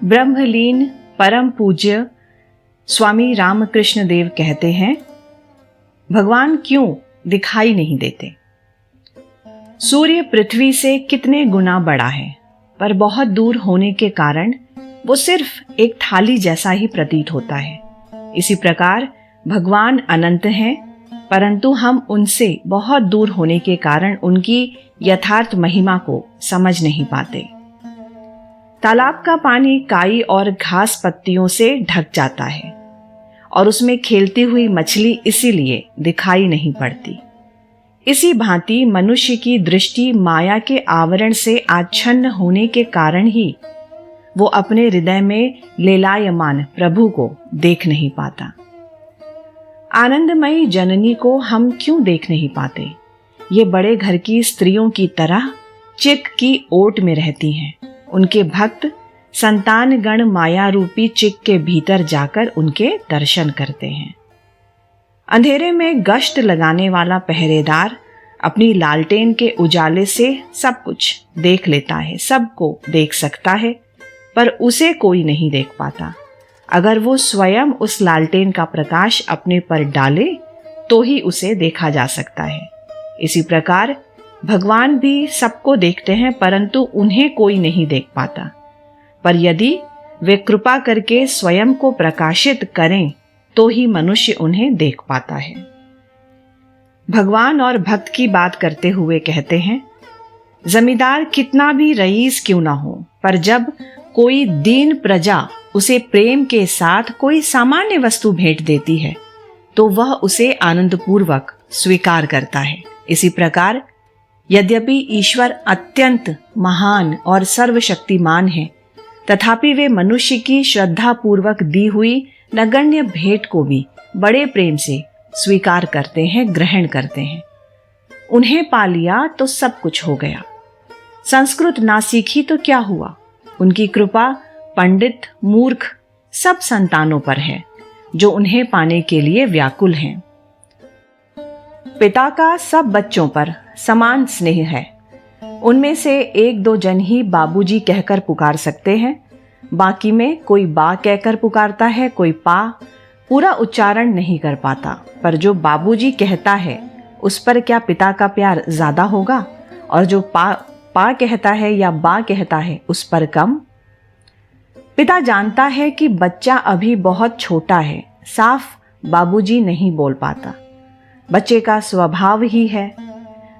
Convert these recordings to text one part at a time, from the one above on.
ब्रह्मलीन परम पूज्य स्वामी रामकृष्ण देव कहते हैं, भगवान क्यों दिखाई नहीं देते? सूर्य पृथ्वी से कितने गुना बड़ा है, पर बहुत दूर होने के कारण वो सिर्फ एक थाली जैसा ही प्रतीत होता है। इसी प्रकार भगवान अनंत हैं, परंतु हम उनसे बहुत दूर होने के कारण उनकी यथार्थ महिमा को समझ नहीं पाते। तालाब का पानी काई और घास पत्तियों से ढक जाता है और उसमें खेलती हुई मछली इसीलिए दिखाई नहीं पड़ती। इसी भांति मनुष्य की दृष्टि माया के आवरण से आच्छन्न होने के कारण ही वो अपने हृदय में लीलायमान प्रभु को देख नहीं पाता। आनंदमयी जननी को हम क्यों देख नहीं पाते? ये बड़े घर की स्त्रियों की तरह चिक की ओट में रहती हैं। उनके भक्त संतान गण माया रूपी चिक के भीतर जाकर उनके दर्शन करते हैं। अंधेरे में गश्त लगाने वाला पहरेदार अपनी लालटेन के उजाले से सब कुछ देख लेता है, सबको देख सकता है, पर उसे कोई नहीं देख पाता। अगर वो स्वयं उस लालटेन का प्रकाश अपने पर डाले तो ही उसे देखा जा सकता है। इसी प्रकार भगवान भी सबको देखते हैं, परंतु उन्हें कोई नहीं देख पाता। पर यदि वे कृपा करके स्वयं को प्रकाशित करें तो ही मनुष्य उन्हें देख पाता है। भगवान और भक्त की बात करते हुए कहते हैं, जमींदार कितना भी रईस क्यों ना हो, पर जब कोई दीन प्रजा उसे प्रेम के साथ कोई सामान्य वस्तु भेंट देती है तो वह उसे आनंदपूर्वक स्वीकार करता है। इसी प्रकार यद्यपि ईश्वर अत्यंत महान और सर्वशक्तिमान है, तथापि वे मनुष्य की श्रद्धा पूर्वक दी हुई नगण्य भेंट को भी बड़े प्रेम से स्वीकार करते हैं, ग्रहण करते हैं। उन्हें पा लिया तो सब कुछ हो गया। संस्कृत ना सीखी तो क्या हुआ? उनकी कृपा पंडित मूर्ख सब संतानों पर है जो उन्हें पाने के लिए व्याकुल हैं। पिता का सब बच्चों पर समान स्नेह है। उनमें से एक दो जन ही बाबूजी कहकर पुकार सकते हैं, बाकी में कोई बा कहकर पुकारता है, कोई पा पूरा उच्चारण नहीं कर पाता। पर जो बाबूजी कहता है उस पर क्या पिता का प्यार ज्यादा होगा, और जो पा कहता है या बा कहता है उस पर कम? पिता जानता है कि बच्चा अभी बहुत छोटा है, साफ बाबूजी नहीं बोल पाता। बच्चे का स्वभाव ही है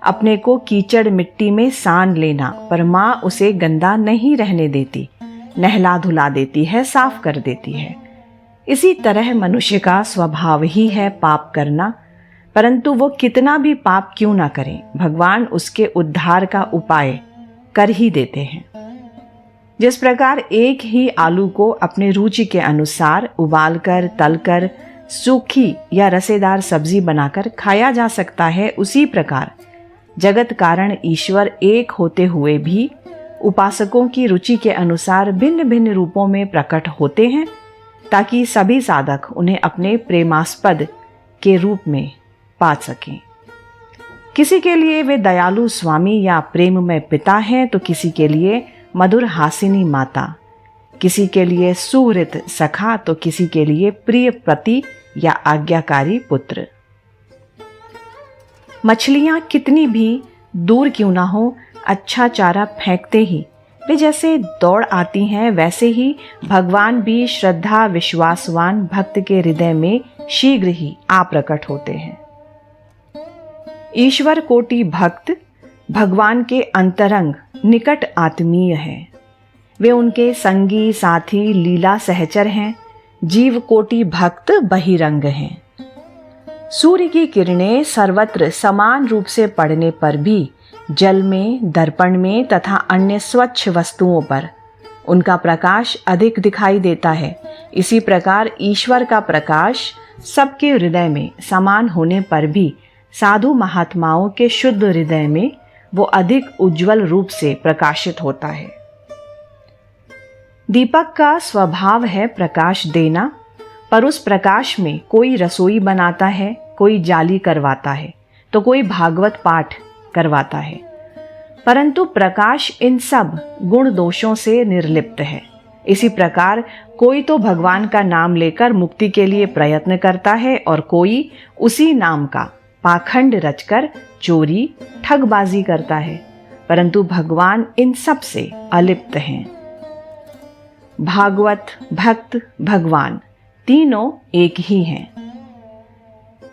अपने को कीचड़ मिट्टी में सान लेना, पर माँ उसे गंदा नहीं रहने देती, नहला धुला देती है, साफ कर देती है। इसी तरह मनुष्य का स्वभाव ही है पाप करना, परंतु वो कितना भी पाप क्यों ना करे, भगवान उसके उद्धार का उपाय कर ही देते हैं। जिस प्रकार एक ही आलू को अपने रुचि के अनुसार उबालकर, तलकर, सूखी या रसेदार सब्जी बनाकर खाया जा सकता है, उसी प्रकार जगत कारण ईश्वर एक होते हुए भी उपासकों की रुचि के अनुसार भिन्न भिन्न रूपों में प्रकट होते हैं, ताकि सभी साधक उन्हें अपने प्रेमास्पद के रूप में पा सकें। किसी के लिए वे दयालु स्वामी या प्रेममय पिता हैं, तो किसी के लिए मधुर हासिनी माता, किसी के लिए सुहृत सखा, तो किसी के लिए प्रिय पति या आज्ञाकारी पुत्र। मछलियां कितनी भी दूर क्यों ना हो, अच्छा चारा फेंकते ही वे जैसे दौड़ आती हैं, वैसे ही भगवान भी श्रद्धा विश्वासवान भक्त के हृदय में शीघ्र ही आ प्रकट होते हैं। ईश्वर कोटि भक्त भगवान के अंतरंग निकट आत्मीय है। वे उनके संगी साथी लीला सहचर हैं। जीव कोटि भक्त बहिरंग हैं। सूर्य की किरणें सर्वत्र समान रूप से पड़ने पर भी जल में, दर्पण में तथा अन्य स्वच्छ वस्तुओं पर उनका प्रकाश अधिक दिखाई देता है। इसी प्रकार ईश्वर का प्रकाश सबके हृदय में समान होने पर भी साधु महात्माओं के शुद्ध हृदय में वो अधिक उज्जवल रूप से प्रकाशित होता है। दीपक का स्वभाव है प्रकाश देना, पर उस प्रकाश में कोई रसोई बनाता है, कोई जाली करवाता है, तो कोई भागवत पाठ करवाता है। परंतु प्रकाश इन सब गुण दोषों से निर्लिप्त है। इसी प्रकार कोई तो भगवान का नाम लेकर मुक्ति के लिए प्रयत्न करता है और कोई उसी नाम का पाखंड रचकर चोरी ठगबाजी करता है, परंतु भगवान इन सब से अलिप्त हैं। भागवत, भक्त, भगवान तीनों एक ही हैं।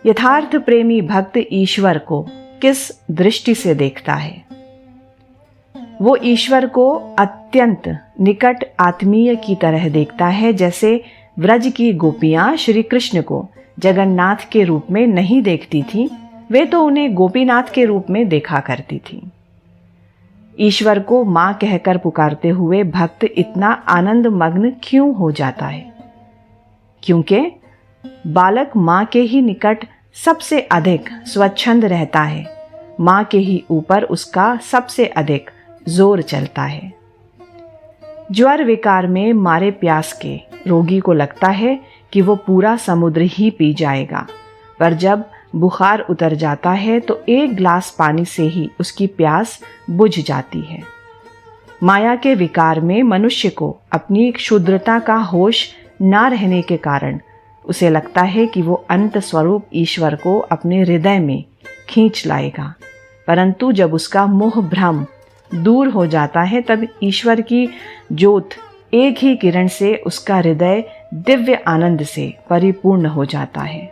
यथार्थ प्रेमी भक्त ईश्वर को किस दृष्टि से देखता है? वो ईश्वर को अत्यंत निकट आत्मीय की तरह देखता है, जैसे व्रज की गोपियां श्री कृष्ण को जगन्नाथ के रूप में नहीं देखती थीं, वे तो उन्हें गोपीनाथ के रूप में देखा करती थीं। ईश्वर को मां कहकर पुकारते हुए भक्त इतना आनंद मग्न क्यों हो जाता है? क्योंकि बालक मां के ही निकट सबसे अधिक स्वच्छंद रहता है, मां के ही ऊपर उसका सबसे अधिक जोर चलता है। ज्वर विकार में मारे प्यास के रोगी को लगता है कि वो पूरा समुद्र ही पी जाएगा, पर जब बुखार उतर जाता है तो एक गिलास पानी से ही उसकी प्यास बुझ जाती है। माया के विकार में मनुष्य को अपनी क्षुद्रता का होश ना रहने के कारण उसे लगता है कि वो अंत स्वरूप ईश्वर को अपने हृदय में खींच लाएगा, परंतु जब उसका मोह भ्रम दूर हो जाता है तब ईश्वर की ज्योत एक ही किरण से उसका हृदय दिव्य आनंद से परिपूर्ण हो जाता है।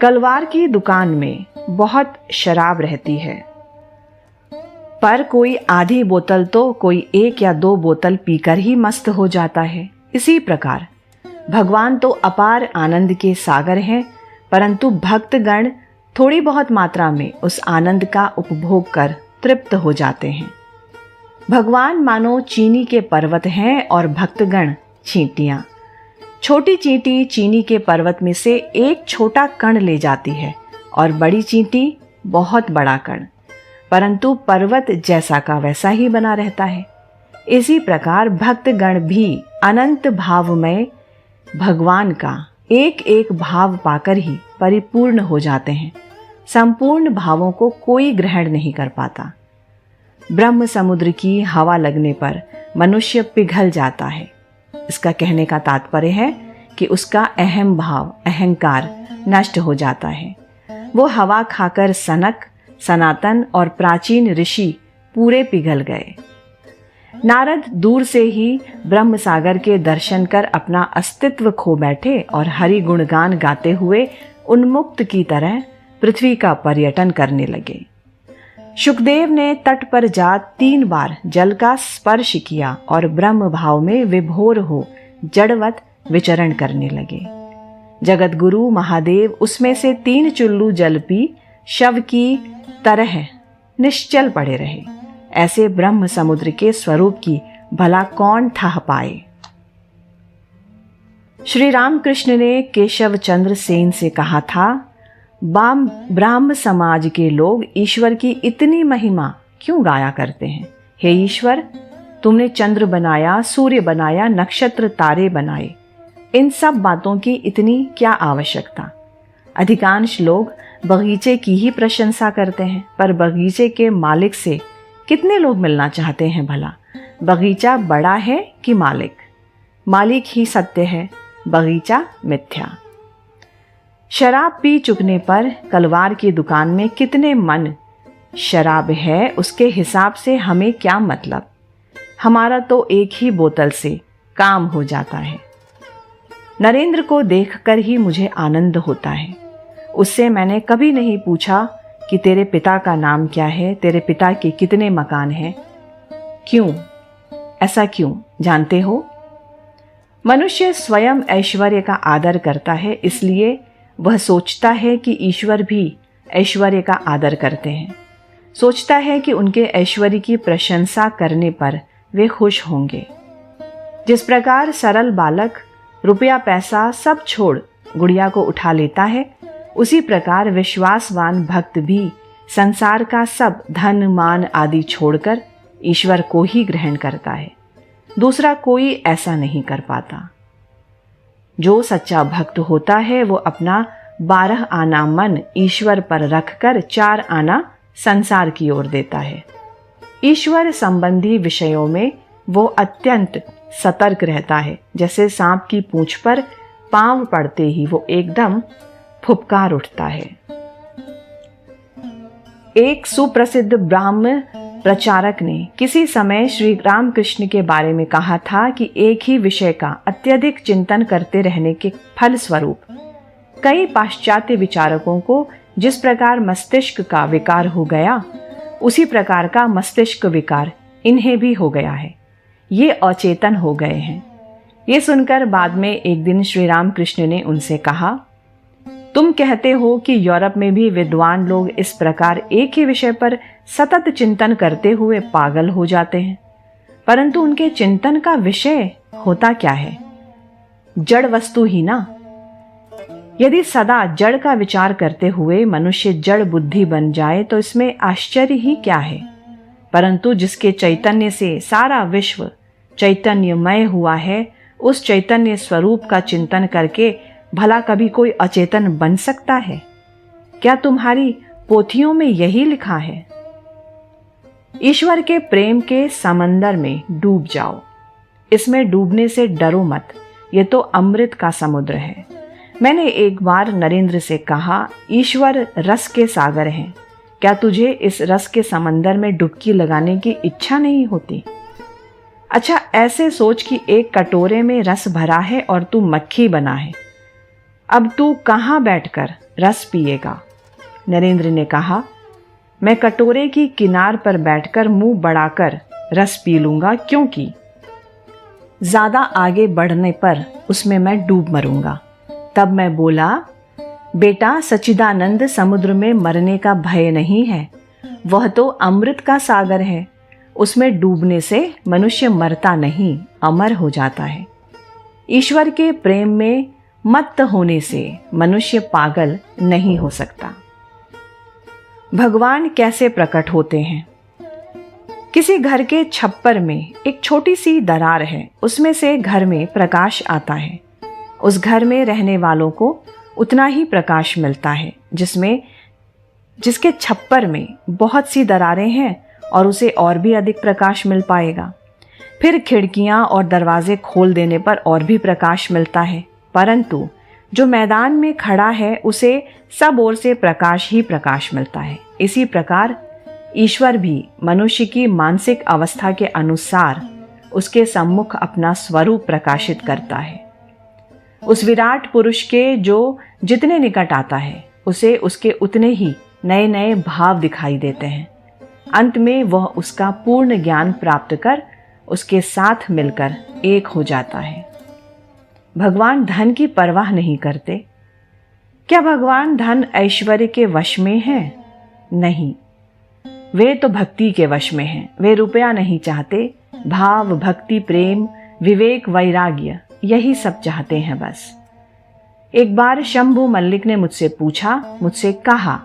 कलवार की दुकान में बहुत शराब रहती है, पर कोई आधी बोतल तो कोई 1 या 2 बोतल पीकर ही मस्त हो जाता है। इसी प्रकार भगवान तो अपार आनंद के सागर हैं, परंतु भक्तगण थोड़ी बहुत मात्रा में उस आनंद का उपभोग कर तृप्त हो जाते हैं। भगवान मानो चीनी के पर्वत हैं और भक्तगण चींटियां। छोटी चींटी चीनी के पर्वत में से एक छोटा कण ले जाती है और बड़ी चींटी बहुत बड़ा कण, परंतु पर्वत जैसा का वैसा ही बना रहता है। इसी प्रकार भक्तगण भी अनंत भावमय भगवान का एक एक भाव पाकर ही परिपूर्ण हो जाते हैं। संपूर्ण भावों को कोई ग्रहण नहीं कर पाता। ब्रह्म समुद्र की हवा लगने पर मनुष्य पिघल जाता है। इसका कहने का तात्पर्य है कि उसका अहम भाव, अहंकार नष्ट हो जाता है। वो हवा खाकर सनक, सनातन और प्राचीन ऋषि पूरे पिघल गए। नारद दूर से ही ब्रह्म सागर के दर्शन कर अपना अस्तित्व खो बैठे और हरि गुणगान गाते हुए उन्मुक्त की तरह पृथ्वी का पर्यटन करने लगे। शुकदेव ने तट पर जा 3 बार जल का स्पर्श किया और ब्रह्म भाव में विभोर हो जड़वत विचरण करने लगे। जगत गुरु महादेव उसमें से 3 चुल्लू जल पी शव की तरह निश्चल पड़े रहे। ऐसे ब्रह्म समुद्र के स्वरूप की भला कौन था पाए? श्री रामकृष्ण ने केशव चंद्र सेन से कहा था, ब्राह्म समाज के लोग ईश्वर की इतनी महिमा क्यों गाया करते हैं? हे ईश्वर, तुमने चंद्र बनाया, सूर्य बनाया, नक्षत्र तारे बनाए, इन सब बातों की इतनी क्या आवश्यकता? अधिकांश लोग बगीचे की ही प्रशंसा करते हैं, पर बगीचे के मालिक से कितने लोग मिलना चाहते हैं भला? बगीचा बड़ा है कि मालिक? मालिक ही सत्य है, बगीचा मिथ्या। शराब पी चुकने पर कलवार की दुकान में कितने मन शराब है उसके हिसाब से हमें क्या मतलब? हमारा तो एक ही बोतल से काम हो जाता है। नरेंद्र को देखकर ही मुझे आनंद होता है। उससे मैंने कभी नहीं पूछा कि तेरे पिता का नाम क्या है, तेरे पिता के कितने मकान हैं। क्यों? ऐसा क्यों जानते हो? मनुष्य स्वयं ऐश्वर्य का आदर करता है, इसलिए वह सोचता है कि ईश्वर भी ऐश्वर्य का आदर करते हैं। सोचता है कि उनके ऐश्वर्य की प्रशंसा करने पर वे खुश होंगे। जिस प्रकार सरल बालक रुपया पैसा सब छोड़ गुड़िया को उठा लेता है, उसी प्रकार विश्वासवान भक्त भी संसार का सब धन मान आदि छोड़कर ईश्वर को ही ग्रहण करता है। दूसरा कोई ऐसा नहीं कर पाता। जो सच्चा भक्त होता है वो अपना 12 आना मन ईश्वर पर रखकर 4 आना संसार की ओर देता है। ईश्वर संबंधी विषयों में वो अत्यंत सतर्क रहता है, जैसे सांप की पूंछ पर पांव पड़ते ही वो एकदम फुफकार उठता है। एक सुप्रसिद्ध ब्राह्म प्रचारक ने किसी समय श्री रामकृष्ण के बारे में कहा था कि एक ही विषय का अत्यधिक चिंतन करते रहने के फल स्वरूप कई पाश्चात्य विचारकों को जिस प्रकार मस्तिष्क का विकार हो गया, उसी प्रकार का मस्तिष्क विकार इन्हें भी हो गया है। ये अचेतन हो गए हैं। ये सुनकर बाद में एक दिन श्री रामकृष्ण ने उनसे कहा, तुम कहते हो कि यूरोप में भी विद्वान लोग इस प्रकार एक ही विषय पर सतत चिंतन करते हुए पागल हो जाते हैं, परंतु उनके चिंतन का विषय होता क्या है? जड़ वस्तु ही ना। यदि सदा जड़ का विचार करते हुए मनुष्य जड़ बुद्धि बन जाए तो इसमें आश्चर्य ही क्या है? परंतु जिसके चैतन्य से सारा विश्व चैतन्यमय हुआ है, उस चैतन्य स्वरूप का चिंतन करके भला कभी कोई अचेतन बन सकता है? क्या तुम्हारी पोथियों में यही लिखा है? ईश्वर के प्रेम के समंदर में डूब जाओ। इसमें डूबने से डरो मत, ये तो अमृत का समुद्र है। मैंने एक बार नरेंद्र से कहा, ईश्वर रस के सागर हैं, क्या तुझे इस रस के समंदर में डुबकी लगाने की इच्छा नहीं होती? अच्छा, ऐसे सोच कि एक कटोरे में रस भरा है और तू मक्खी बना है, अब तू कहाँ बैठकर रस पिएगा? नरेंद्र ने कहा, मैं कटोरे की किनार पर बैठकर मुंह बढ़ाकर रस पी लूंगा, क्योंकि ज्यादा आगे बढ़ने पर उसमें मैं डूब मरूंगा। तब मैं बोला, बेटा, सच्चिदानंद समुद्र में मरने का भय नहीं है, वह तो अमृत का सागर है। उसमें डूबने से मनुष्य मरता नहीं, अमर हो जाता है। ईश्वर के प्रेम में मत्त होने से मनुष्य पागल नहीं हो सकता। भगवान कैसे प्रकट होते हैं? किसी घर के छप्पर में एक छोटी सी दरार है, उसमें से घर में प्रकाश आता है। उस घर में रहने वालों को उतना ही प्रकाश मिलता है जिसके छप्पर में बहुत सी दरारें हैं, और उसे और भी अधिक प्रकाश मिल पाएगा। फिर खिड़कियां और दरवाजे खोल देने पर और भी प्रकाश मिलता है, परंतु जो मैदान में खड़ा है उसे सब ओर से प्रकाश ही प्रकाश मिलता है। इसी प्रकार ईश्वर भी मनुष्य की मानसिक अवस्था के अनुसार उसके सम्मुख अपना स्वरूप प्रकाशित करता है। उस विराट पुरुष के जो जितने निकट आता है, उसे उसके उतने ही नए नए भाव दिखाई देते हैं। अंत में वह उसका पूर्ण ज्ञान प्राप्त कर उसके साथ मिलकर एक हो जाता है। भगवान धन की परवाह नहीं करते। क्या भगवान धन ऐश्वर्य के वश में हैं? नहीं, वे तो भक्ति के वश में हैं। वे रुपया नहीं चाहते, भाव, भक्ति, प्रेम, विवेक, वैराग्य, यही सब चाहते हैं बस। एक बार शंभु मल्लिक ने मुझसे कहा,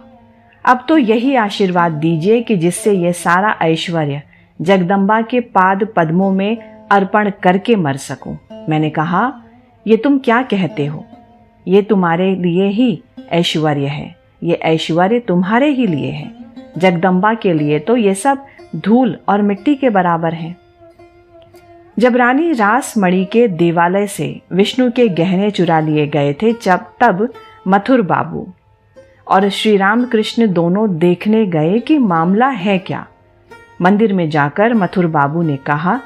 अब तो यही आशीर्वाद दीजिए कि जिससे यह सारा ऐश्वर्य जगदम्बा के पाद पद्मों में अर्पण करके मर सकूं। मैंने कहा, ये तुम क्या कहते हो? ये तुम्हारे लिए ही ऐश्वर्य है, ये ऐश्वर्य तुम्हारे ही लिए है। जगदम्बा के लिए तो ये सब धूल और मिट्टी के बराबर है। जब रानी रास मणि के देवालय से विष्णु के गहने चुरा लिए गए थे, तब मथुर बाबू और श्री रामकृष्ण दोनों देखने गए कि मामला है क्या। मंदिर में जाकर मथुर बाबू ने कहा,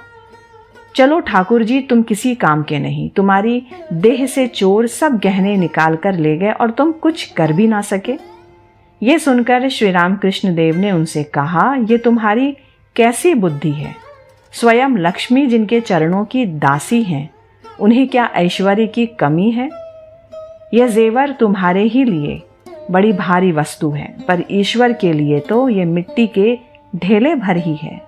चलो ठाकुर जी, तुम किसी काम के नहीं, तुम्हारी देह से चोर सब गहने निकाल कर ले गए और तुम कुछ कर भी ना सके। ये सुनकर श्री रामकृष्ण देव ने उनसे कहा, ये तुम्हारी कैसी बुद्धि है? स्वयं लक्ष्मी जिनके चरणों की दासी हैं, उन्हें क्या ऐश्वर्य की कमी है? यह जेवर तुम्हारे ही लिए बड़ी भारी वस्तु है, पर ईश्वर के लिए तो ये मिट्टी के ढेले भर ही है।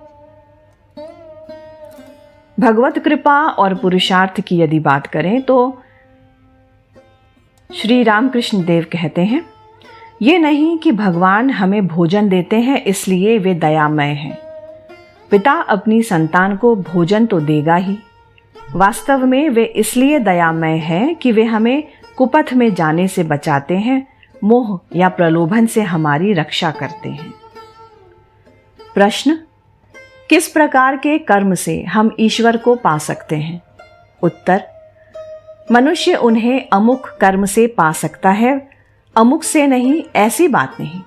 भगवत कृपा और पुरुषार्थ की यदि बात करें तो श्री रामकृष्ण देव कहते हैं, ये नहीं कि भगवान हमें भोजन देते हैं इसलिए वे दयामय हैं। पिता अपनी संतान को भोजन तो देगा ही, वास्तव में वे इसलिए दयामय हैं कि वे हमें कुपथ में जाने से बचाते हैं, मोह या प्रलोभन से हमारी रक्षा करते हैं। प्रश्न, किस प्रकार के कर्म से हम ईश्वर को पा सकते हैं? उत्तर, मनुष्य उन्हें अमुक कर्म से पा सकता है, अमुक से नहीं, ऐसी बात नहीं।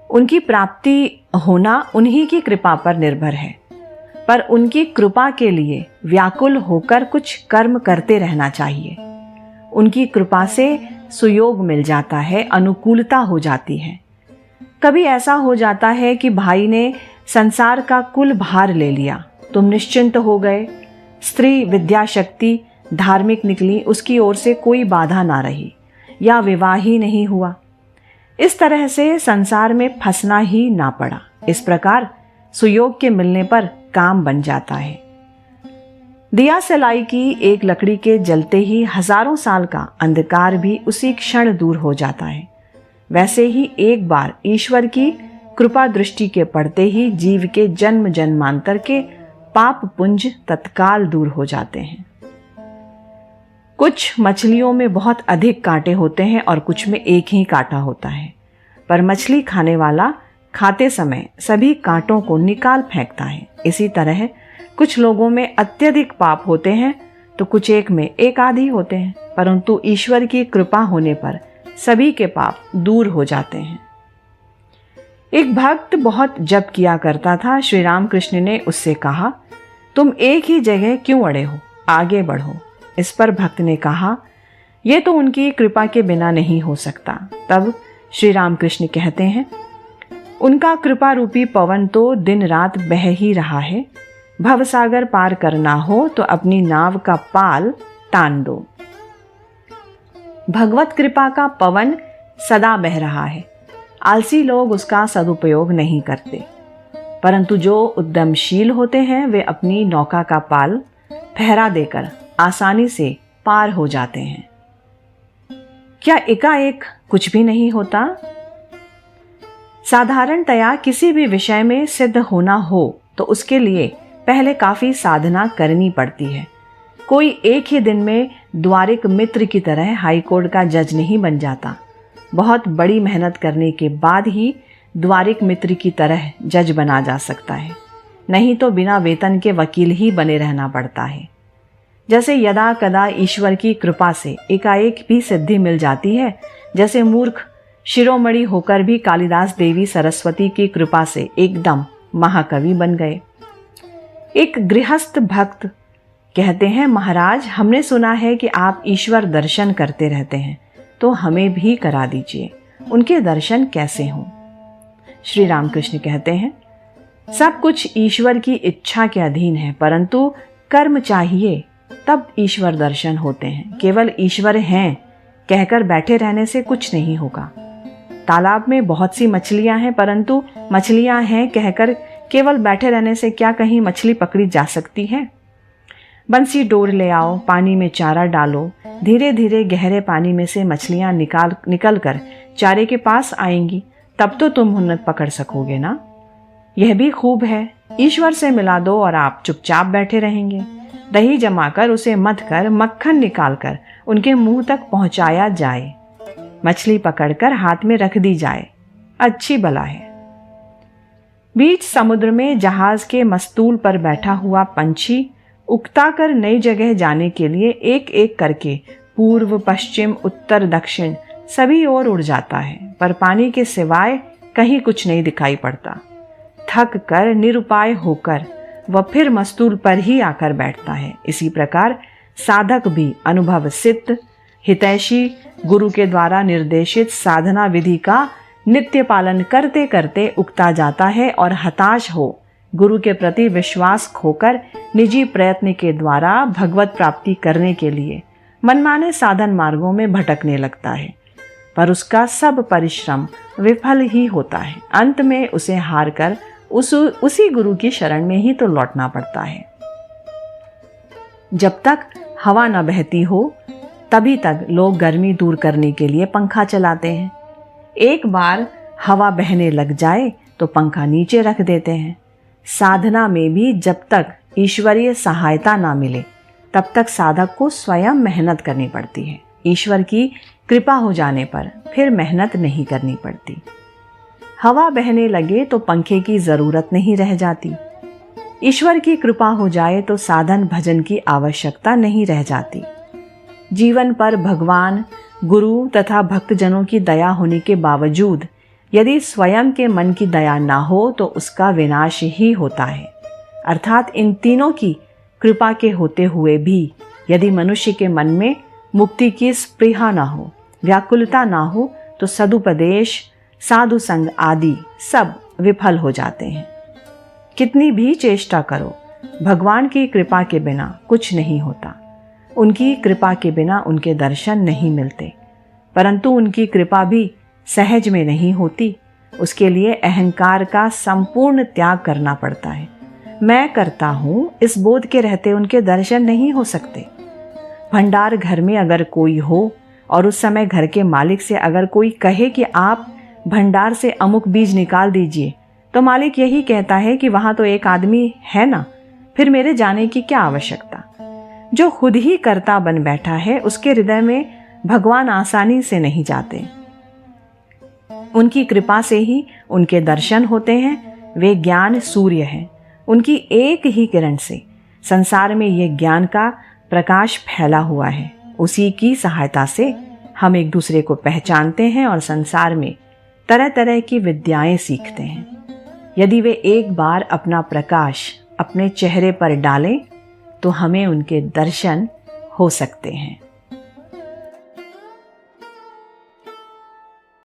उनकी प्राप्ति होना उन्हीं की कृपा पर निर्भर है, पर उनकी कृपा के लिए व्याकुल होकर कुछ कर्म करते रहना चाहिए। उनकी कृपा से सुयोग मिल जाता है, अनुकूलता हो जाती है। कभी ऐसा हो जाता है कि भाई ने संसार का कुल भार ले लिया, तुम निश्चिंत हो गए। स्त्री विद्या शक्ति धार्मिक निकली, उसकी ओर से कोई बाधा ना रही, या विवाह ही नहीं हुआ। इस तरह से संसार में फंसना ही ना पड़ा। इस प्रकार सुयोग के मिलने पर काम बन जाता है। दिया सलाई की एक लकड़ी के जलते ही हजारों साल का अंधकार भी उसी क्षण दूर हो जाता है। वैसे ही एक बार ईश्वर की कृपा दृष्टि के पड़ते ही जीव के जन्म जन्मांतर के पाप पुंज तत्काल दूर हो जाते हैं। कुछ मछलियों में बहुत अधिक कांटे होते हैं और कुछ में एक ही कांटा होता है, पर मछली खाने वाला खाते समय सभी कांटों को निकाल फेंकता है। इसी तरह कुछ लोगों में अत्यधिक पाप होते हैं तो कुछ एक में एक आधी होते हैं, परंतु ईश्वर की कृपा होने पर सभी के पाप दूर हो जाते हैं। एक भक्त बहुत जप किया करता था। श्री रामकृष्ण ने उससे कहा, तुम एक ही जगह क्यों अड़े हो, आगे बढ़ो। इस पर भक्त ने कहा, यह तो उनकी कृपा के बिना नहीं हो सकता। तब श्री रामकृष्ण कहते हैं, उनका कृपा रूपी पवन तो दिन रात बह ही रहा है। भवसागर पार करना हो तो अपनी नाव का पाल तान दो। भगवत कृपा का पवन सदा बह रहा है। आलसी लोग उसका सदुपयोग नहीं करते, परंतु जो उद्यमशील होते हैं वे अपनी नौका का पाल फहरा देकर आसानी से पार हो जाते हैं। क्या एकाएक कुछ भी नहीं होता? साधारणतया किसी भी विषय में सिद्ध होना हो तो उसके लिए पहले काफी साधना करनी पड़ती है। कोई एक ही दिन में द्वारिक मित्र की तरह हाईकोर्ट का जज नहीं बन जाता। बहुत बड़ी मेहनत करने के बाद ही द्वारिक मित्र की तरह जज बना जा सकता है, नहीं तो बिना वेतन के वकील ही बने रहना पड़ता है। जैसे यदा कदा ईश्वर की कृपा से एकाएक भी सिद्धि मिल जाती है, जैसे मूर्ख शिरोमणि होकर भी कालिदास देवी सरस्वती की कृपा से एकदम महाकवि बन गए। एक गृहस्थ भक्त कहते हैं, महाराज हमने सुना है कि आप ईश्वर दर्शन करते रहते हैं, तो हमें भी करा दीजिए। उनके दर्शन कैसे हों? श्री रामकृष्ण कहते हैं, सब कुछ ईश्वर की इच्छा के अधीन है, परंतु कर्म चाहिए तब ईश्वर दर्शन होते हैं। केवल ईश्वर हैं कहकर बैठे रहने से कुछ नहीं होगा। तालाब में बहुत सी मछलियां हैं, परंतु मछलियां हैं कहकर केवल बैठे रहने से क्या कहीं मछली पकड़ी जा सकती है? बंसी डोर ले आओ, पानी में चारा डालो, धीरे धीरे गहरे पानी में से मछलियां निकल कर चारे के पास आएंगी, तब तो तुम उन्हें पकड़ सकोगे ना। यह भी खूब है, ईश्वर से मिला दो और आप चुपचाप बैठे रहेंगे। दही जमाकर उसे मथ कर मक्खन निकालकर उनके मुंह तक पहुंचाया जाए, मछली पकड़कर हाथ में रख दी जाए, अच्छी भला है। बीच समुद्र में जहाज के मस्तूल पर बैठा हुआ पंछी उकता कर नई जगह जाने के लिए एक एक करके पूर्व पश्चिम उत्तर दक्षिण सभी ओर उड़ जाता है, पर पानी के सिवाय कहीं कुछ नहीं दिखाई पड़ता। थक कर निरुपाय होकर वह फिर मस्तूल पर ही आकर बैठता है। इसी प्रकार साधक भी अनुभव सिद्ध हितैषी गुरु के द्वारा निर्देशित साधना विधि का नित्य पालन करते करते उकता जाता है और हताश हो गुरु के प्रति विश्वास खोकर निजी प्रयत्न के द्वारा भगवत प्राप्ति करने के लिए मनमाने साधन मार्गों में भटकने लगता है, पर उसका सब परिश्रम विफल ही होता है। अंत में उसे हार कर उसी गुरु की शरण में ही तो लौटना पड़ता है। जब तक हवा न बहती हो तभी तक लोग गर्मी दूर करने के लिए पंखा चलाते हैं। एक बार हवा बहने लग जाए तो पंखा नीचे रख देते हैं। साधना में भी जब तक ईश्वरीय सहायता ना मिले तब तक साधक को स्वयं मेहनत करनी पड़ती है। ईश्वर की कृपा हो जाने पर फिर मेहनत नहीं करनी पड़ती। हवा बहने लगे तो पंखे की जरूरत नहीं रह जाती। ईश्वर की कृपा हो जाए तो साधन भजन की आवश्यकता नहीं रह जाती। जीवन पर भगवान, गुरु तथा भक्तजनों की दया होने के बावजूद यदि स्वयं के मन की दया ना हो तो उसका विनाश ही होता है। अर्थात इन तीनों की कृपा के होते हुए भी यदि मनुष्य के मन में मुक्ति की स्पृहा ना हो, व्याकुलता ना हो, तो सदुपदेश, साधु संग आदि सब विफल हो जाते हैं। कितनी भी चेष्टा करो, भगवान की कृपा के बिना कुछ नहीं होता। उनकी कृपा के बिना उनके दर्शन नहीं मिलते। परंतु उनकी कृपा भी सहज में नहीं होती। उसके लिए अहंकार का संपूर्ण त्याग करना पड़ता है। मैं करता हूँ इस बोध के रहते उनके दर्शन नहीं हो सकते। भंडार घर में अगर कोई हो और उस समय घर के मालिक से अगर कोई कहे कि आप भंडार से अमुक बीज निकाल दीजिए, तो मालिक यही कहता है कि वहां तो एक आदमी है ना, फिर मेरे जाने की क्या आवश्यकता। जो खुद ही कर्ता बन बैठा है उसके हृदय में भगवान आसानी से नहीं जाते। उनकी कृपा से ही उनके दर्शन होते हैं। वे ज्ञान सूर्य हैं। उनकी एक ही किरण से संसार में ये ज्ञान का प्रकाश फैला हुआ है। उसी की सहायता से हम एक दूसरे को पहचानते हैं और संसार में तरह तरह की विद्याएं सीखते हैं। यदि वे एक बार अपना प्रकाश अपने चेहरे पर डालें तो हमें उनके दर्शन हो सकते हैं।